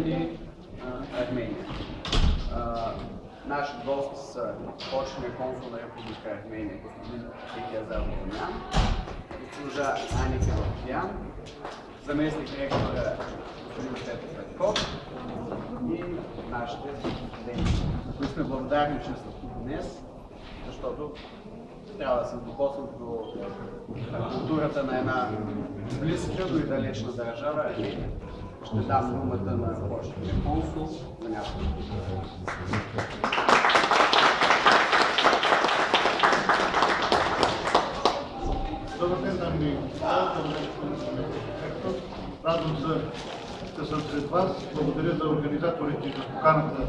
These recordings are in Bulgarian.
или Армения. Наши гости са почетният консул на Република Армения, господин Екиазар Огнян, госпожа Ани Пилопиян, заместник ректора господин Петър Петков и нашите студенти, които сме благодарни, че са тук днес, защото трябва да се докоснат до културата на една близка, но и далечна държава. Ще дам думата на почетния консул за няколко. Добър ден, дами и господа. Радвам се да съм сред вас. Благодаря за организаторите за поканата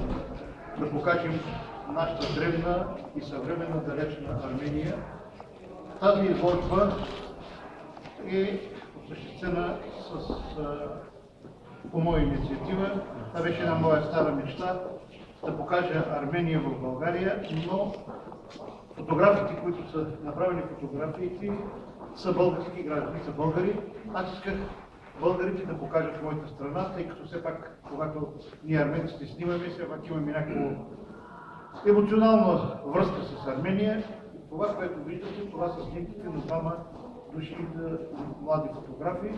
да покажем нашата древна и съвременна далечна Армения. Тази изложба е осъществена по моя инициатива. Това беше една моя стара мечта да покажа Армения в България, но фотографите, които са направени фотографиите, са български граждани, са българи. Аз исках българите да покажат моята страна, тъй като все пак, когато ние арменците снимаме, все пак имаме някаква емоционална връзка с Армения. Това, което виждате, това са снимките на двама души млади фотографи,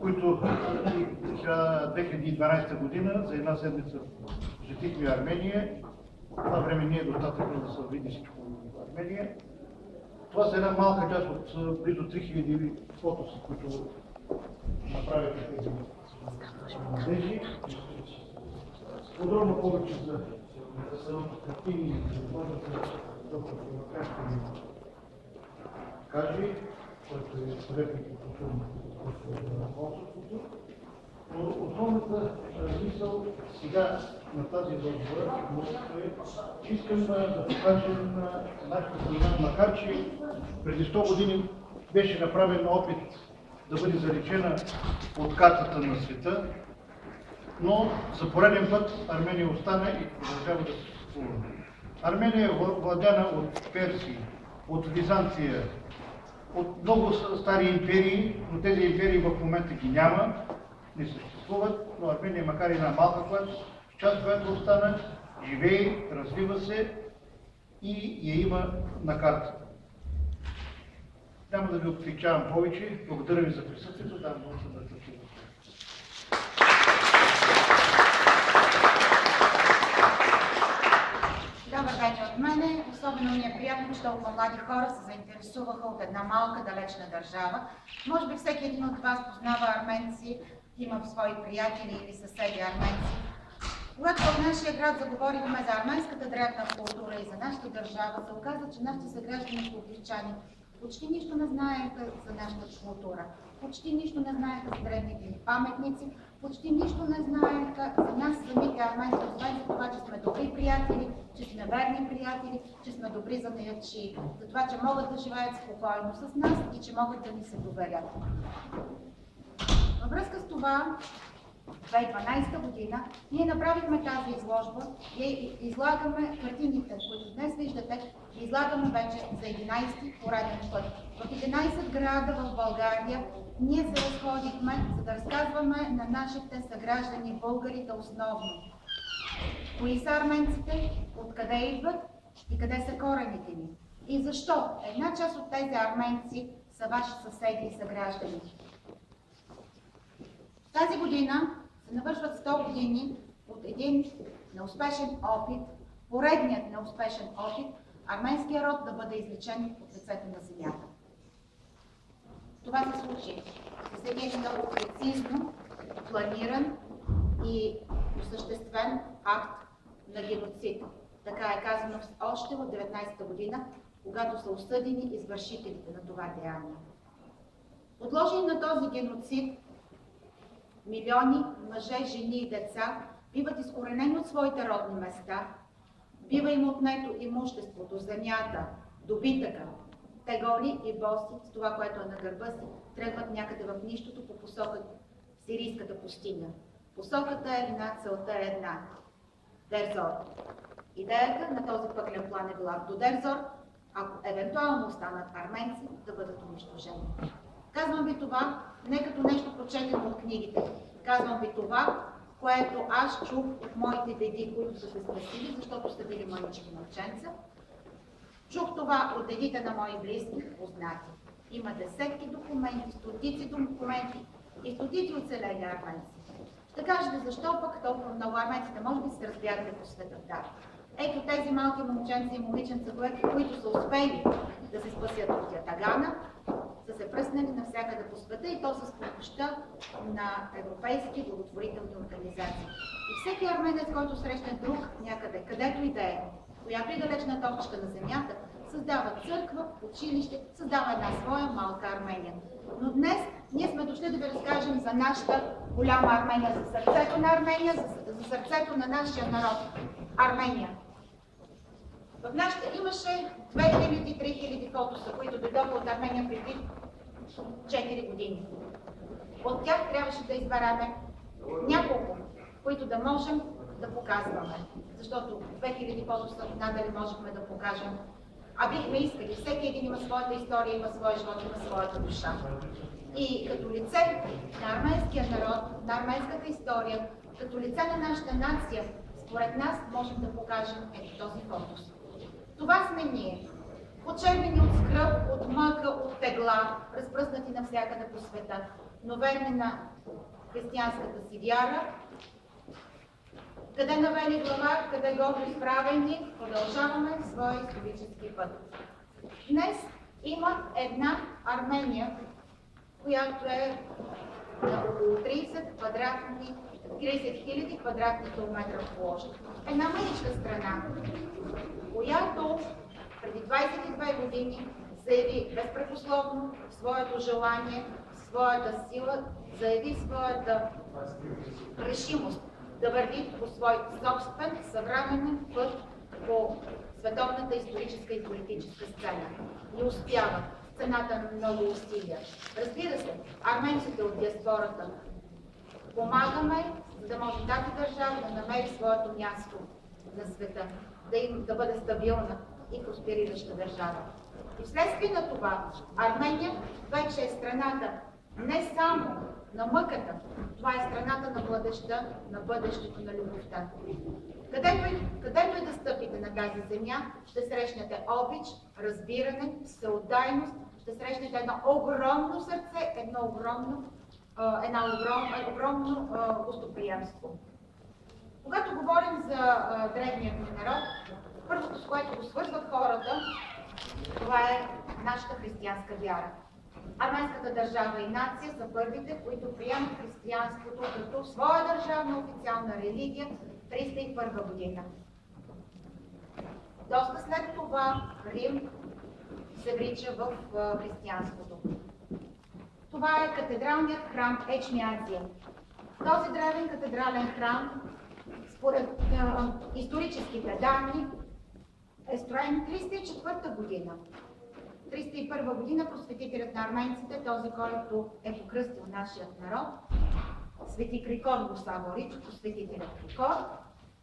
които 2012 година за една седмица посетихме Армения. Това време не е достатъчно да се види всичко в Армения. Това са една малка част от близо 3000 фото, които направиха тези младежи. Подробно повече за картини, можете доктор Филокашко ми каже, който е съветник по културно на консулството. Но основната мисъл сега на тази изложба е, искам да покажем нашата страна, макар че преди 100 години беше направен опит да бъде заличена от картата на света, но за пореден път Армения остана и продължава да съществува. Армения е владяна от Персия, от Визанция, от много стари империи, но тези империи в момента ги няма, не съществуват, но Армения, макар и една малка част, която остана, живее, развива се и я има на картата. Няма да ви отвличавам повече. Благодаря ви за присъствието. Да, много се да чуя. Добър вечер от мене. Особено ми е приятно, че толкова млади хора се заинтересуваха от една малка, далечна държава. Може би всеки един от вас познава арменци, има свои приятели или съседи арменци. Когато в нашия град заговорихме за арменската древна култура и за нашата държава, се оказа, че нашите съграждани пловдивчани почти нищо не знаеха за нашата култура, почти нищо не знаеха за древните ни паметници, почти нищо не знаеха за нас самите арменци, освен за това, че сме добри приятели, че сме верни приятели, че сме добри занаятчии, за това, че могат да живеят спокойно с нас и че могат да ни се доверят. Във връзка с това, в 2012 година ние направихме тази изложба и излагаме картините, които днес виждате, ги излагаме вече за 11-ти пореден път. В 11 града в България ние се разходихме, за да разказваме на нашите съграждани, българите основно. Кои са арменците, откъде идват и къде са корените ни. И защо една част от тези арменци са ваши съседи и съграждани. Тази година се навършват 100 години от един неуспешен опит, поредният неуспешен опит, арменския род да бъде извлечен от лицето на земята. Това се случи с един много прецизно планиран и осъществен акт на геноцид. Така е казано още в 19-та година, когато са осъдени извършителите на това деяние. Подложени на този геноцид, милиони мъже, жени и деца биват изкоренени от своите родни места, бива им отнето имуществото, земята, добитъка. Те голи и боси с това, което е на гърба си, тръгват някъде в нищото по посока сирийската пустиня. Посоката е една, целта е една. Дерзор. Идеята на този пъклен план е била до Дерзор, ако евентуално останат арменци, да бъдат унищожени. Казвам ви това не като нещо прочетено от книгите. Казвам ви това което аз чух от моите деди, които са се спасили, защото са били мънички момченца. Чух това от дедите на мои близки, познати. Има десетки документи, стотици документи и стотици оцелели арменци. Ще кажете, защо пък толкова много арменците, може би се разбягате по света? Да. Ето тези малки момченца и момиченца, които са успели да се спасят от ятагана, са се пръснали навсякъде по света и то с помощта на европейски благотворителни организации. И всеки арменец, който срещне друг някъде, където и да е, която и далечна точка на земята, създава църква, училище, създава една своя малка Армения. Но днес ние сме дошли да ви разкажем за нашата голяма Армения, за сърцето на Армения, за сърцето на нашия народ. Армения. В нашата имаше 2000-3000 фотоса, които дойдоха от Армения преди 4 години. От тях трябваше да избераме няколко, които да можем да показваме. Защото 2000 фотоса надали можехме да покажем. А бихме искали. Всеки един има своята история, има своя живот, има своята душа. И като лице на арменския народ, на арменската история, като лице на нашата нация, според нас можем да покажем ето този фотос. Това сме ние. Почервени от скръб, от мъка, от тегла, разпръснати навсякъде по света, но верни на християнската си вяра. Къде навели глава, къде гордо изправени, продължаваме своя исторически път. Днес има една Армения, която е на около 30 000 квадратни километра площ. Една мъничка страна, която преди 22 години заяви безпрекословно своето желание, своята сила, заяви своята решимост да върви по свой собствен, съвременен път по световната историческа и политическа сцена. И успява цената на много усилия. Разбира се, арменците от диаспората помагаме, за да може тази държава да намери своето място на света, да бъде стабилна и просперираща държава. И вследствие на това Армения вече е страната не само на мъката, това е страната на младежта, на бъдещето, на любовта. Където и да стъпите на тази земя, ще срещнете обич, разбиране, всеотдайност, ще срещнете едно огромно сърце, едно огромно гостоприемство. Когато говорим за древният ни народ, първото, с което го свързват хората, това е нашата християнска вяра. Арменската държава и нация са първите, които приемат християнството като своя държавна официална религия 301 година. Доста след това Рим се врича в християнството. Това е катедралният храм Ечмиадзия. Този древен катедрален храм, според историческите данни, е строен 304 година. 301 година просветителят на арменците, този, който е покръстил нашият народ, свети Крикор го Саворич, просветителят Крикор,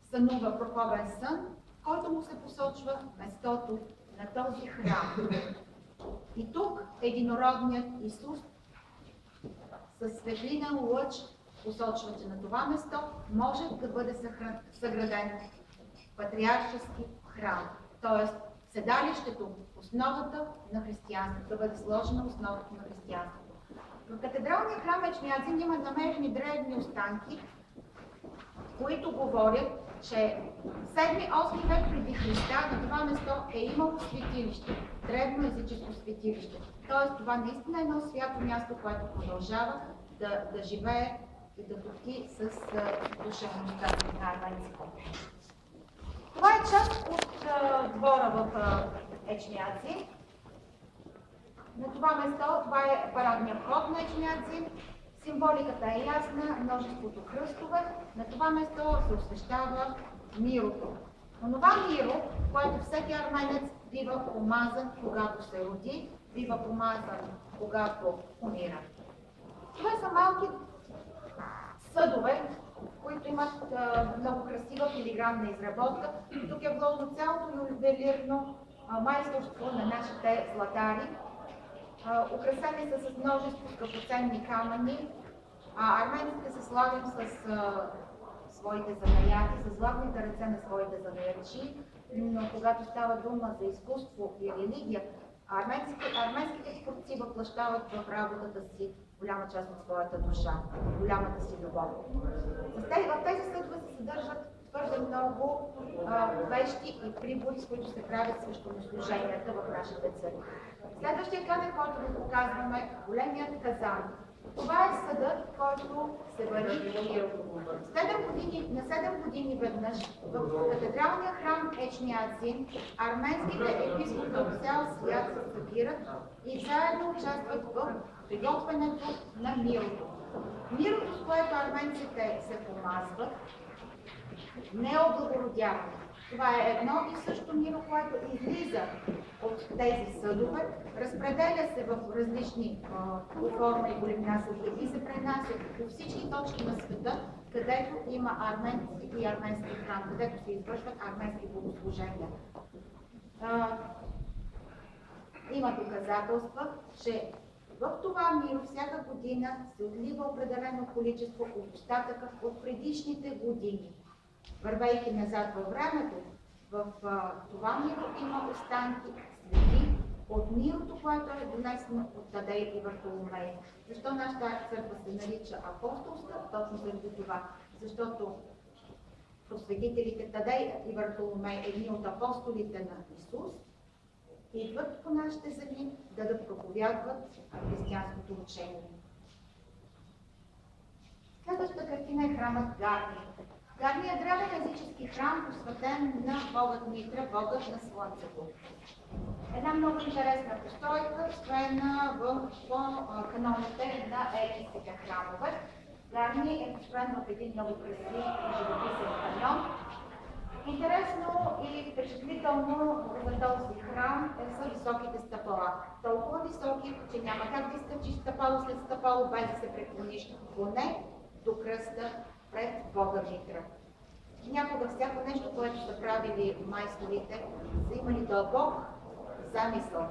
сънува прохобен сън, който му се посочва местото на този храм. И тук единородният Исус със светлина лъч посочва, че на това место може да бъде съграден патриаршески храм, т.е. седалището, основата на християнството, да бъде сложена основата на християнството. В катедралния храм Ечмиадзин има намерени древни останки, които говорят, че 7-8 век преди Христа на това место е имало светилище, древно езическо светилище. Тоест това наистина е едно свято място, което продължава да живее и да топти с душевността на арменците. Това е част от двора в Ечмиадзин. На това место, това е парадният вход на Ечмиадзин. Символиката е ясна, множеството кръстове. На това место се освещава мирото. Но това миро, което всеки арменец бива помазан, когато се роди, бива помазан, когато умира. Това са малки съдове, които имат много красива филигранна изработка. Тук е вложено цялото ювелирно майсторство на нашите златари. Украсени са с множество скъпоценни камъни. Арменците се славим с своите занаяти, с златните ръце на своите занаячи, но когато става дума за изкуство и религия, арменските творци въплъщават в работата си голяма част от своята душа, голямата си любов. В тези съдове се съдържат твърде много вещи и прибори, с които се правят свещослуженията в нашите църкви. Следващия кадър, който ви показваме, е големият казан. Това е съдът, който се върви в Мирово. На 7 години веднъж в катедралния храм Ечмиадзин арменските епископи от цял свят се събират и заедно участват в приготвянето на мирото. Мирото, с което арменците се помазват, не е облагородяване. Това е едно и също миро, което излиза от тези съдове, разпределя се в различни форма и големина съдове и се пренася по всички точки на света, където има арменци и арменски храм, където се извършват арменски богослужения. Има доказателства, че в това миро всяка година се отлива определено количество от остатъка от предишните години. Вървейки назад във времето, в това миро има останки, следи от мирото, което е донесено от Тадей и Вартоломей. Защо нашата църква се нарича апостолска? Точно заради това. Защото просветителите Тадей и Вартоломей, едни от апостолите на Исус, идват по нашите земи да проповядват християнското учение. Следващата картина е храмът Гарни. Гарни е древен езически храм, посветен на богът Митра, богът на Слънцето. Една много интересна постройка, строена по каноните на елинските храмове. Гарни е построен в един много красив и живописен каньон. Интересно и впечатлително за този храм са високите стъпала. Толкова високи, че няма как да изкачиш стъпало след стъпало, без да се преклониш поне до кръста пред Бога Митра. Някога всяко нещо, което са правили майсторите, са имали дълбок замисъл.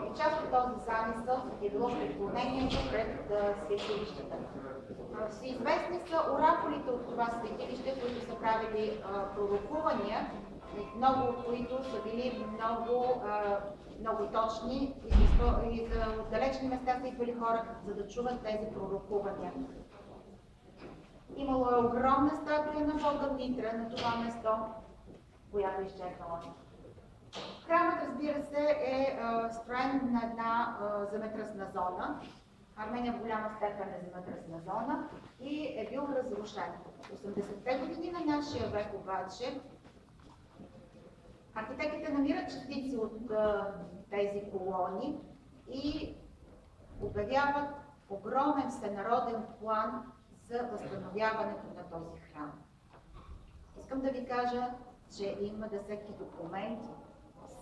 И част от този замисъл е било преклонението пред светилищата. Всеизвестни са оракулите от това светилище, които са правили пророкувания, много от които са били много точни и за отдалечни места са идвали хора, за да чуват тези пророкувания. Имало е огромна статуя на бога Митра на това место, която е изчезнала. Храмът, разбира се, е строен на една земетръсна зона. Армения в голяма степен е земетръсна зона и е бил разрушен. В 80-те години на нашия век обаче архитектите намират частици от тези колони и обявяват огромен всенароден план за възстановяването на този храм. Искам да ви кажа, че има всеки документ,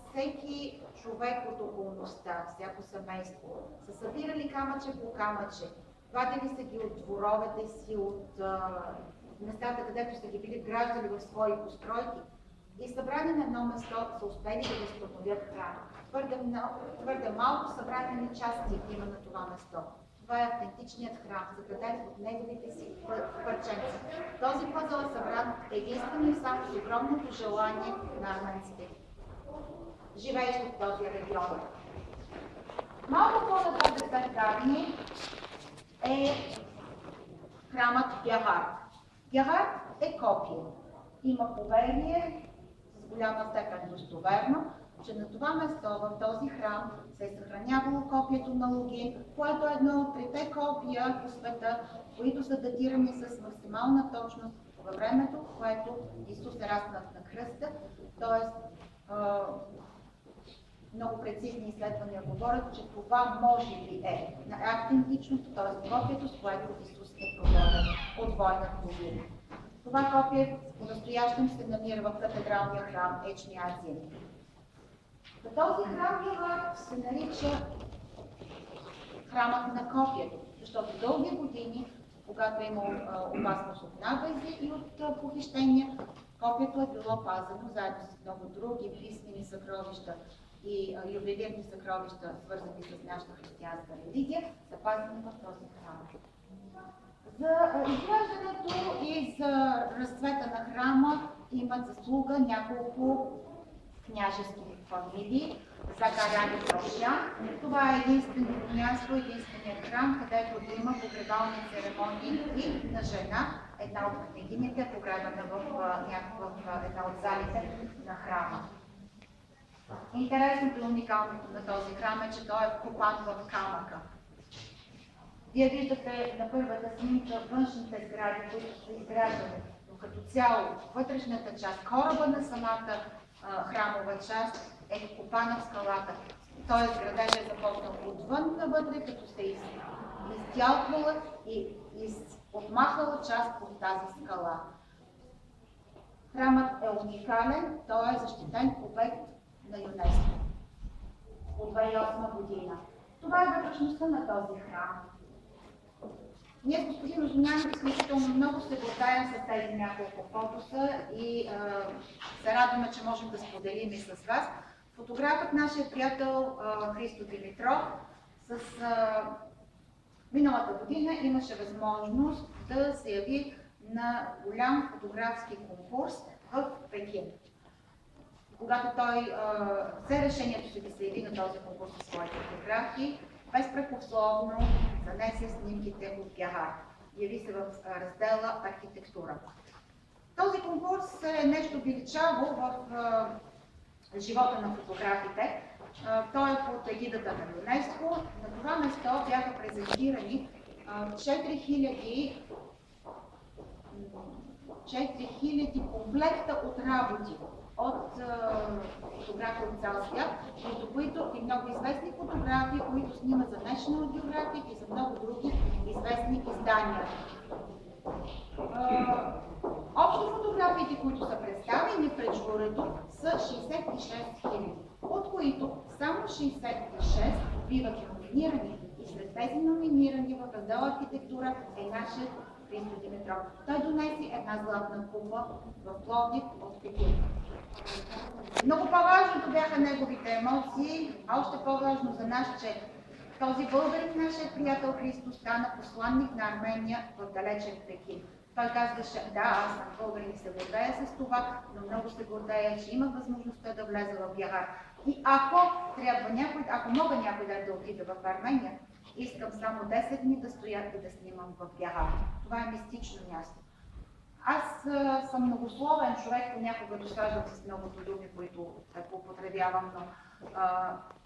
всеки човек от околността, всяко семейство са събирали камъче по камъче, вадили са ги от дворовете си, от местата, където са ги били граждали в свои постройки и събрани на едно место са успели да възстановят храма. Твърде малко събрани части има на това место. Това е автентичният храм, заграден от неговите си парченца. Този пъзъл е събран единствено и само с огромното желание на арменците, живеещи в този регион. Малко по-нататък след Гарни е храмът Гяхар. Гяхар е копие. Има поверие, с голяма степен достоверно, че на това место, в този храм, се е съхранявало копието на Логин, което е едно от трите копия по света, които са датирани с максимална точност във времето, в което Исус е раснат на кръста, т.е. много прецизни изследвания говорят, че това може би е на автентичното, т.е. копието, с което Исус е проведен от война в Логин. Това копие по-настоящем се намира в катедралния храм Ечмиадзин. Този храм се нарича храмът на копието, защото дълги години, когато е имало опасност от набези и от похищения, копието е било пазено заедно с много други писмени съкровища и ювелирни съкровища, свързани с нашата християнска религия, запазени в този храм. За изграждането и за разцвета на храма имат заслуга няколко княжески фамилии. Закаряни Трошян. Това е единственото място, единственият храм, където има погребални церемонии и на жена. Една от княгините е погребана в една от залите на храма. Интересното и уникалното на този храм е, че той е вкопан в камъка. Вие виждате на първата снимка външните сгради, които са изграждани, но като цяло вътрешната част, кораба на самата храмова част е вкопана в скалата. Тоест градежът е започнал отвън навътре, като се изтялквала и отмахала част от тази скала. Храмът е уникален, той е защитен обект на ЮНЕСКО от 2008 година. Това е вътрешността на този храм. Ние с господин Ожонян изключително много се гордаем с тези няколко фотоса и се радваме, че можем да споделим и с вас. Фотографът, нашия приятел Христо Димитров, миналата година имаше възможност да се яви на голям фотографски конкурс в Пекин. Когато той взе решението си да се яви на този конкурс със своите фотографии, безпрекословно занесе снимките от Бяхар. Яви се в раздела архитектура. Този конкурс е нещо величаво в живота на фотографите. Той е под егидата на ЮНЕСКО. На това место бяха презентирани 4000 комплекта от работи от фотографи от цял свят, между които и много известни фотографи, които снимат за National Geographic и за много други известни издания. Общо фотографиите, които са представени пред журито, са 66 000, от които само 66 биват номинирани. И сред тези номинирани в раздел архитектура е нашият Христо Димитров. Той донеси една златна купа в Пловдив от Пекин. Много по-важното бяха неговите емоции, а още по-важно за нас, че този българин, нашият приятел Христо, стана посланник на Армения в далечен Пекин. Той казваше, да, аз съм българин и се гордея с това, но много се гордея, че имах възможността да влеза в Бяхар. И ако мога някой ден да отида в Армения, искам само 10 дни да стоя и да снимам в Бяхар. Това е мистично място. Аз съм многословен човек, понякога досаждам с многото думи, които употребявам, но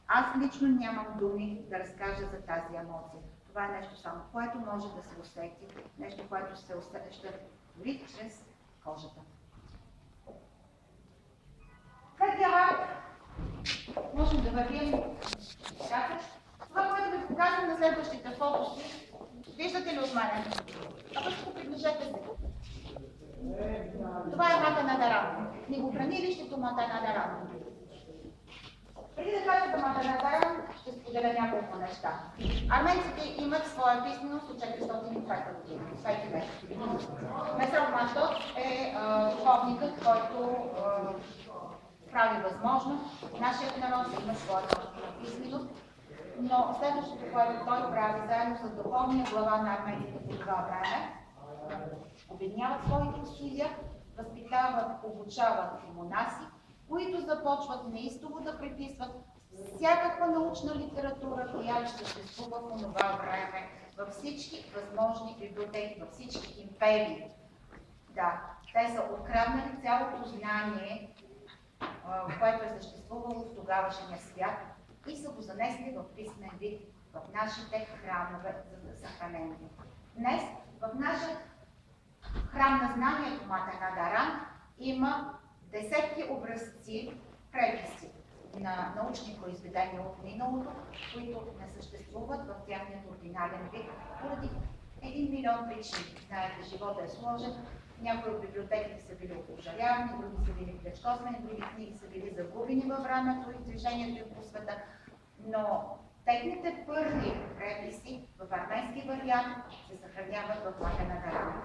аз лично нямам думи да разкажа за тази емоция. Това е нещо само, което може да се усети, нещо, което се усеща дори чрез кожата. След Бяхар можем да вървим сякаш. Това, което ви показвам на следващите фотоси, виждате ли от мене? А пък приближете се. Това е Мата Надаран. Книгохранилището Мата Надаран. Преди да кажа за Мата Надаран, ще споделя няколко неща. Арменците имат своя писменост от 405 година. Свети век. Месел Мантот е духовникът, който прави възможно нашият народ да има своята писменост. Но следващото, което той прави заедно с духовния глава на арменците по това време, обединяват своите усилия, възпитават, обучават монаси, които започват неистово да преписват всякаква научна литература, която съществува в това време, във всички възможни библиотеки, във всички империи. Да, те са откраднали цялото знание, което е съществувало в тогавашния свят, и са го занесли в писмен вид в нашите храмове за съхранение. Днес в нашия храм на знанието Мата Надаран има десетки образци, преписи на научни произведения от миналото, които не съществуват в тяхният оригинален вид поради 1 милион причини. Знаете, живота е сложен. Някои от библиотеките са били опожарявани, други са били плечкосвани, други книги са били загубени във времето и движението им по света. Но техните първи преписи в арменски вариант се съхраняват в Мата Надаран.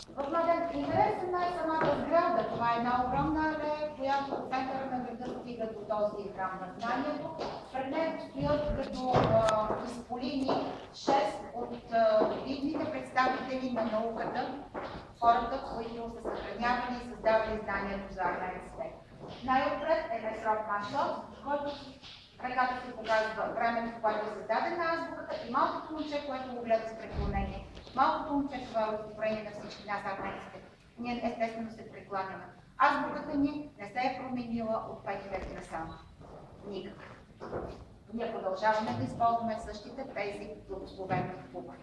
В Мата интересна е самата сграда. Това е една огромна алея, която от центъра на града стига до този храм на знанието. Пред него стоят като изполини 6 от видните представители на науката, хората, които са съхранявани и създавали знанието за арменците. Най-отпред е Месроб Машлов, който ръката си показва времето, в което е създадена азбуката, и малкото момче, което го гледа с преклонение. Малкото момче, това е олицетворение на всички нас, арменците. Ние естествено се прекланяме. Азбуката ни не се е променила от 5000 насам. Никак. Ние продължаваме да използваме същите тези благословени букви.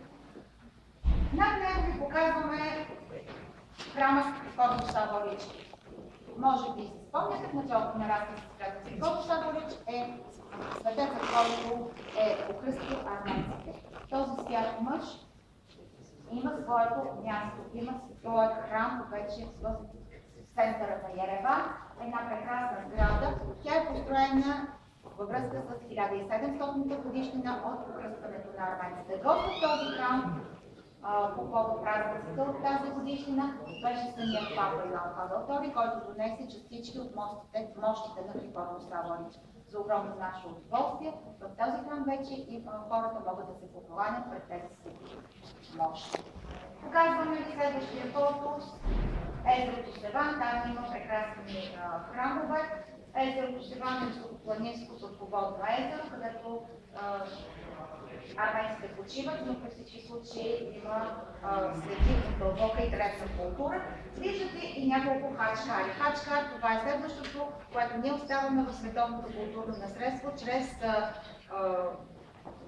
Над него ви показваме храма с Трикото Саволич. Може би си спомняте, в началото на разказа се казва, Трикото Саволич е светецът, който е покръстил арменците. Този свят мъж има своето място, има своят храм вече в центъра на Ереван, една прекрасна сграда. Тя е построена във връзка с 1700-та годишнина от покръстването на арменците. Гост от този храм по повод празниците от тази годишнина беше самият папа Йоан Павел II, който донесе частички от мощите на Трикото Саволич. За огромно наше удоволствие, в този храм вече и хората могат да се покланят пред тези си мощи. Показваме ви следващия фото. Езерото Севан, там има прекрасни храмове. Езерото Севан е планинско сладководно езеро, където арменците почиват, но при всички случаи има следи от дълбока и древна култура. Виждате и няколко хачкари. Хачкар, това е следващото, което ние оставаме в световното културно наследство чрез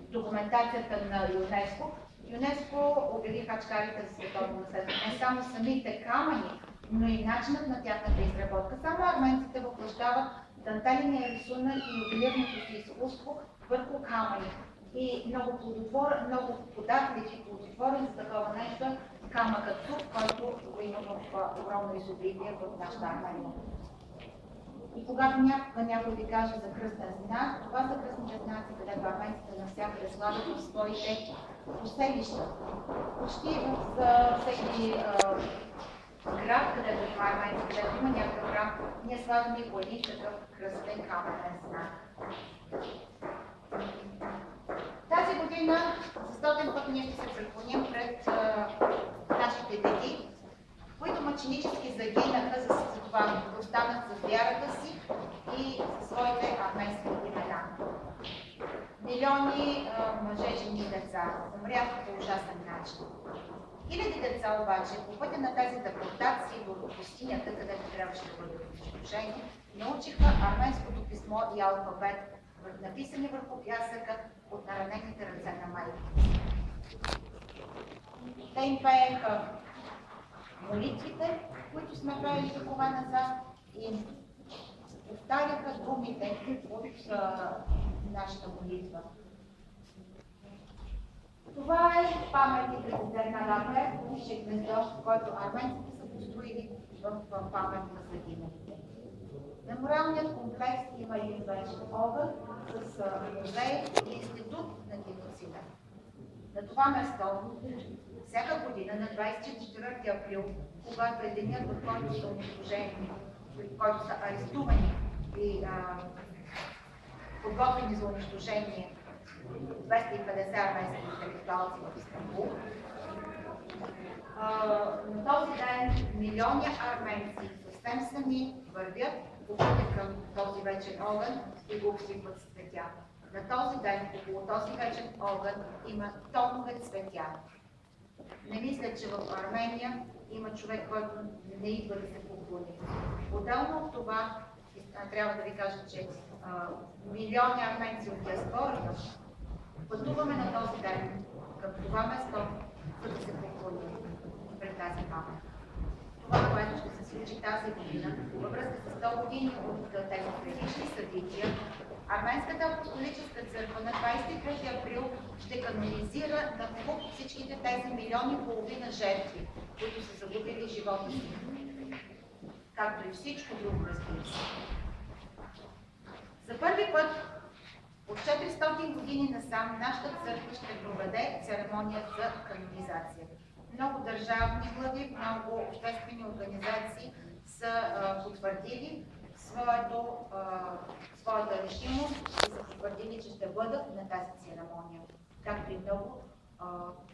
документацията на ЮНЕСКО. ЮНЕСКО обяви хачкарите за световно наследство. Не само самите камъни, но и начинът на тяхната изработка. Само арменците въплъщават дантеления рисунък и ювелирното си изкуство върху камъни. И много податлив и плодотворен за такова нещо е камъкът тук, който го има в огромно изобилие в нашата Армения. И когато някой ви каже за кръстен знак, това са кръстните знаци, където арменците навсякъде слагат в своите поселища. Почти за всеки град, където има арменци, където има някакъв храм, ние слагаме и по един такъв кръстен камънен знак. Тази година за 100 път ние ще се преклоним пред нашите деди, които мъченически загинаха за това да останат с вярата си и със своите арменски имена. Милиони мъже, жени и деца умряха по ужасен начин. Хиляди деца обаче по пътя на тази депортация до пустинята, където трябваше да бъдат унищожени, научиха арменското писмо и алфабет, написани върху пясъка от наранените ръце на майките. Те им пееха молитвите, които сме пеели векова назад, и повтаряха думите от нашата молитва. Това е паметник на Лапер, Пушек гнездо, който арменците са построили в памет на загиналите. Мемориалният комплекс има един вечен огън с музей и институт на геноцида. На това место всяка година на 24 април, когато е денят, в който са унищожени, в който са арестувани и подготвени за унищожение 250 арменски интелектуалци в Истанбул, на този ден милиони арменци съвсем сами вървят по пътя към този вечен огън и го обсипват с цветя. На този ден, около този вечен огън, има тонове цветя. Не мисля, че в Армения има човек, който не идва да се поклони. Отделно от това, трябва да ви кажа, че милиони арменци от диаспората пътуваме на този ден към това место, за да се поклоним пред тази памет. Това, което ще се случи тази година, във връзка с 100 години от тези предишни събития, Арменската апостолическа църква на 23 април ще канонизира на куп всичките тези милиони и половина жертви, които са загубили живота си. Както и всичко друго, разбира се. За първи път от 400 години насам нашата църква ще проведе церемония за канонизация. Много държавни глави, много обществени организации са потвърдили своята решимост и са потвърдили, че ще бъдат на тази церемония. Както и много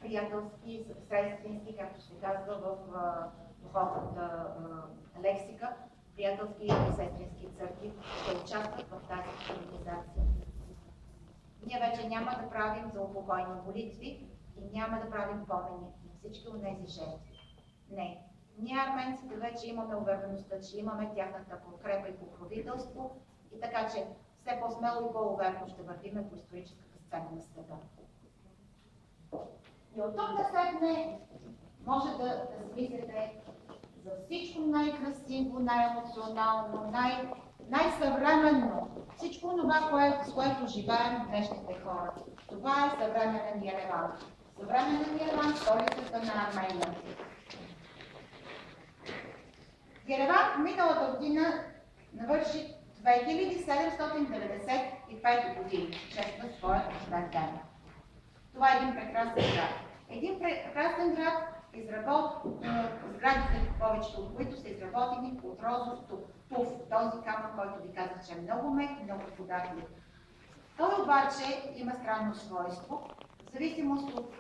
приятелски, сестрински, както се казва в духовната лексика, приятелски и сестрински църкви да участват в тази организация. Ние вече няма да правим за упокойни молитви и няма да правим помени на всички от тези жертви. Не. Ние, арменците, вече имаме увереността, че имаме тяхната подкрепа и покровителство и така, че все по-смело и по-уверено ще вървиме по историческата сцена на света. И от тук насетне може да смислите за всичко най-красиво, най-емоционално, най-съвременно. Всичко това, с което живеем днешните хора. Това е съвременен Ереван. Съвременен Ереван, столицата на Армения. Ереван миналата година навърши 2795 години, чества своят рожден ден. Това е един прекрасен град. Един прекрасен град, сградите, повечето от които са изработени от розов туф, този камък, който ви казах, че е много мек и много податлив. Той обаче има странно свойство. В зависимост от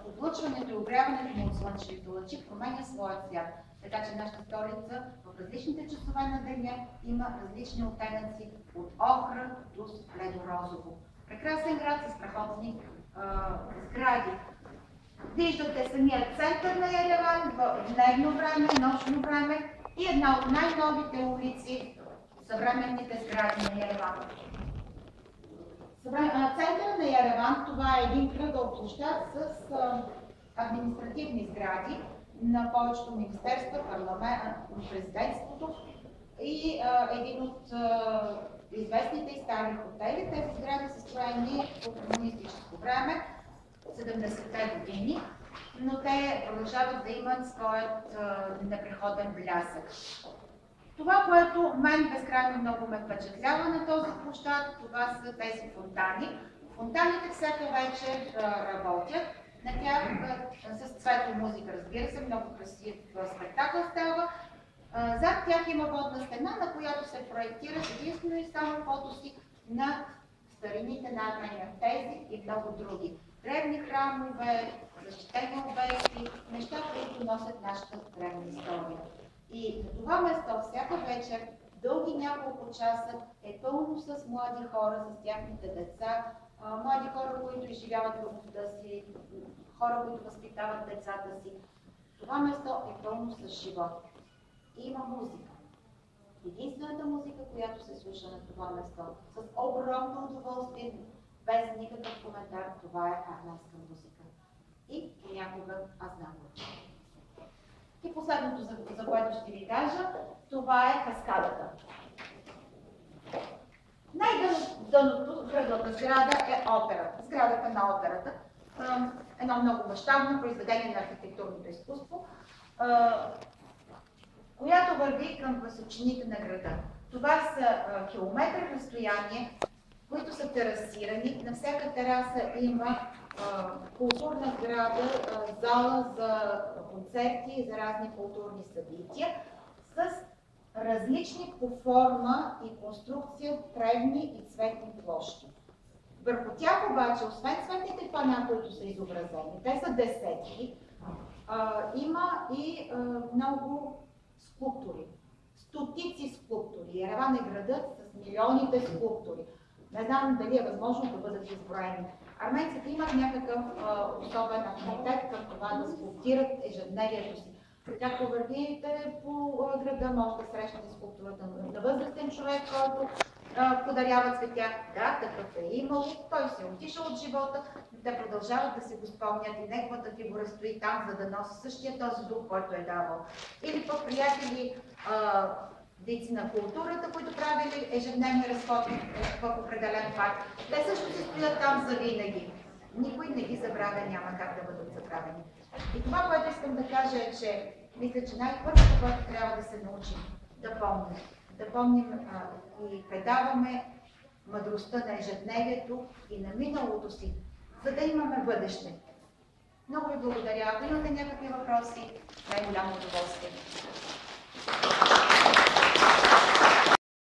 облъчването и огряването му от слънчевите лъчи променя своя цвят. Така че нашата столица в различните часове на деня има различни оттенъци от охра до бледо-розово. Прекрасен град с страхотни сгради. Виждате самия център на Ереван в дневно време, нощно време и една от най-новите улици, съвременните сгради на Ереван. Центъра на Ереван, това е един кръгъл площад с административни сгради на повечето министерства, президентството и един от известните и стари хотели. Тези сгради са строени по комунистическо време, 70-те години, но те продължават да имат своят непреходен блясък. Това, което мен безкрайно много ме впечатлява на този площад, това са тези фонтани. Фонтаните всяка вечер работят. На тях с цветомузика, разбира се, много красив спектакъл става. Зад тях има водна стена, на която се проектират единствено и само фотоси на старините на Армения, тези и много други. Древни храмове, защитени обекти, неща, които носят нашата древна история. И на това место всяка вечер, дълги няколко часа, е пълно с млади хора, с тяхните деца, млади хора, които изживяват любовта си, хора, които възпитават децата си. Това место е пълно с живот. И има музика. Единствената музика, която се слуша на това место, с огромно удоволствие, без никакъв коментар, това е арменска музика. И понякога аз знам. И последното, за което ще ви кажа, това е каскадата. Най-дъното кръглата сграда е операта, сградата на операта. Едно много мащабно произведение на архитектурното изкуство, която върви към височините на града. Това са километри разстояние, които са терасирани. На всяка тераса има културна сграда, зала за концерти и за разни културни събития с различни по форма и конструкция тревни и цветни площи. Върху тях обаче, освен цветните пана, които са изобразени, те са десетки, има и много скулптури. Стотици скулптури. Ереван е градът с милионите скулптури. Не знам дали е възможно да бъдат изброени. Арменците имат някакъв особен афинитет към това да скулптират ежедневието си. Както вървите по града, може да срещнете скулптурата на възрастен човек, който подарява цветя. Да, такъв е имало. Той се е отишъл от живота, но те продължават да се го спомнят и неговата фигура стои там, за да носи същия този дух, който е давал. Или пък приятели, дейци на културата, които правили ежедневни разходи в определен парк. Те също се стоят там за винаги. Никой не ги забравя, няма как да бъдат забравени. И това, което искам да кажа е, че мисля, че най-първото, което трябва да се научим, да помним. Да помним и предаваме мъдростта на ежедневието и на миналото си, за да имаме бъдеще. Много ви благодаря. Ако имате някакви въпроси, най-голямо удоволствие.